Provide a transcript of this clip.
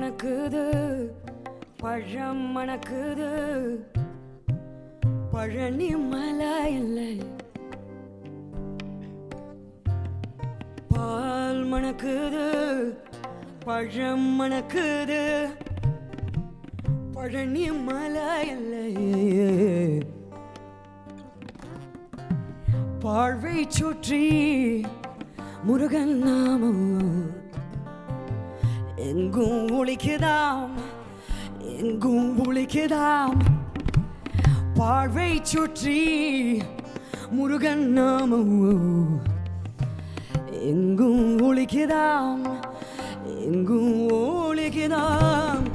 மணக்குது பழம் மணக்குது பழனி மலை இல்லை பால் மணக்குது பழம் மணக்குது பழனி மலை இல்லை வாழ்வை சுற்றி முருகன் நாமம் எங்கும் ஒலிக்குதாம் எங்கும் ஒலிக்குதாம் வாழ்வை சுற்றி முருகன் நாமம் எங்கும் ஒலிக்குதாம் எங்கும் ஒலிக்குதாம்